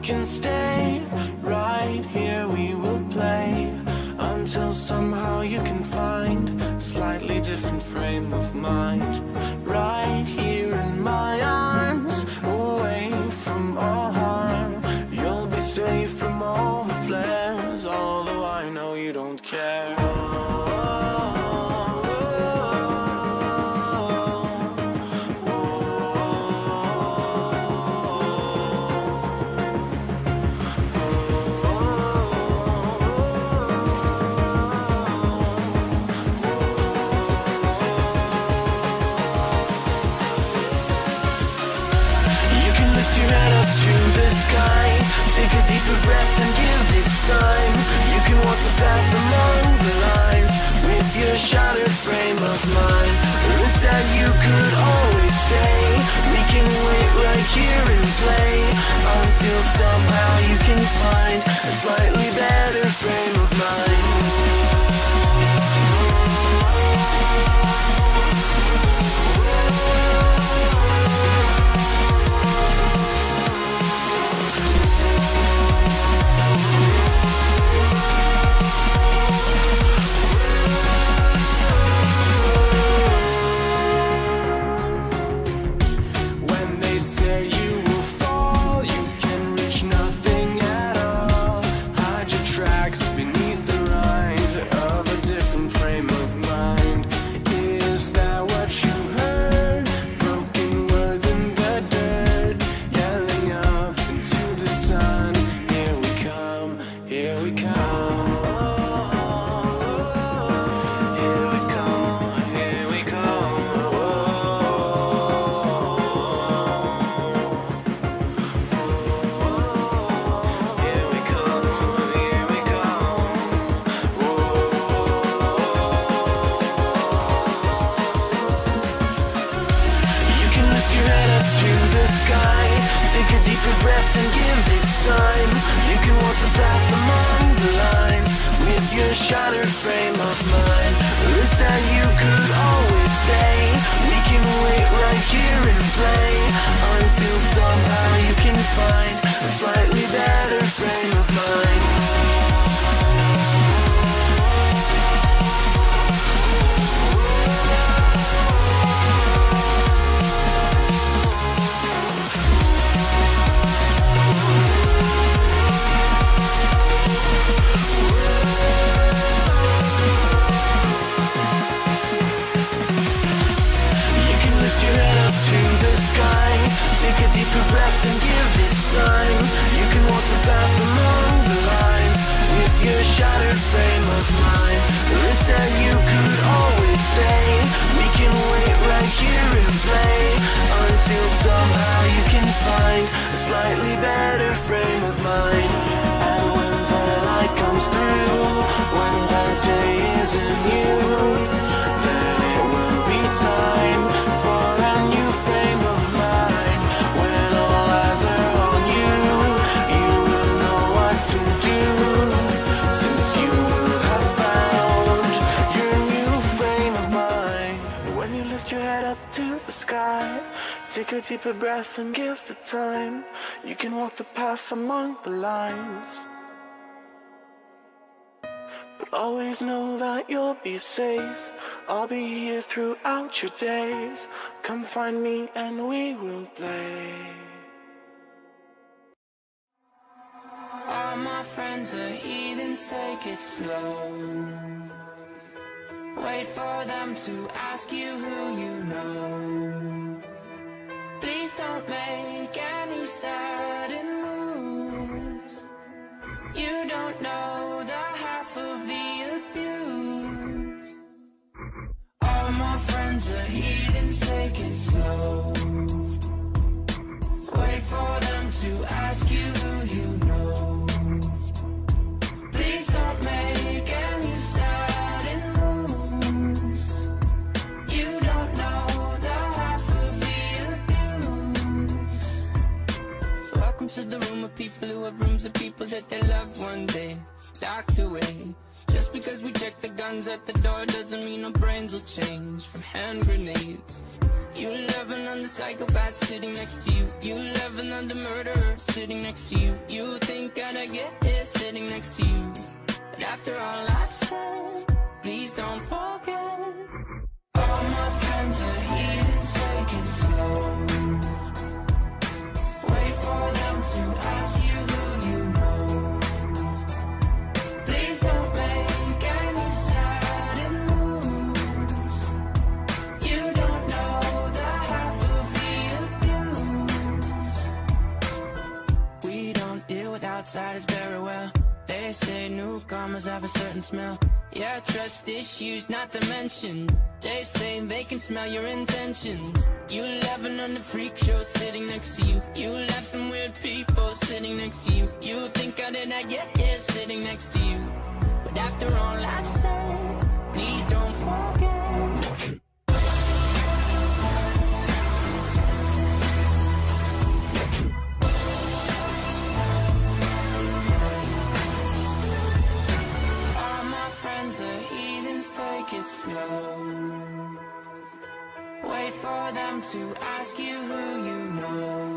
can stay right here, we will play until somehow you can find a slightly different frame of mind. Right here in my arms, away from all harm, you'll be safe from all the flares, although I know you don't care. Take a deeper breath and give it time. You can walk the path among the lines with your shattered frame of mind. Or instead you could always stay. We can wait right here and play until somehow you can find a slightly better frame of mind. Take a deeper breath and give it time. You can walk the path among the lines with your shattered frame of mind. Or instead you could always stay. We can wait right here and play until somehow you can find a slightly better frame of mind. Take a deeper breath and give it time. You can walk the path among the lines with your shattered frame of mind. Or instead you could always stay. We can wait right here and play until somehow you can find a slightly better frame of mind. And when the light comes through, when the day isn't you, then it will be time for a new frame of mind. When all eyes are on you, you will know what to do, since you will have found your new frame of mind. When you lift your head up to the sky, take a deeper breath and give it time. You can walk the path among the lines, but always know that you'll be safe. I'll be here throughout your days. Come find me and we will play. All my friends are heathens, take it slow. Wait for them to ask you who you know. Please don't make any sudden moves. You don't know the half of the abuse. All my friends are heathens, take it slow. Wait for them to ask you who you know. Please don't make any sudden moves. You don't know the half of the abuse. So welcome to the room of people who have rooms of people that they love one day docked away. Just because we check the guns at the door doesn't mean our brains will change from hand grenades You love another psychopath sitting next to you. You love another murderer sitting next to you. You think I'd get here sitting next to you. But after all I've said, please don't forget. All my friends are heathens, take it slow. Wait for them to ask you who you know. Please don't make any sudden moves. You don't know the half of the abuse. We don't deal with outsiders very well. They say newcomers have a certain smell. Yeah, trust issues not to mention. They say they can smell your intentions. You laughing on the freak show sitting next to you. You laugh some weird people sitting next to you. You think I did not get here sitting next to you. But after all I've said, please don't forget. Take it slow. Wait for them to ask you who you know.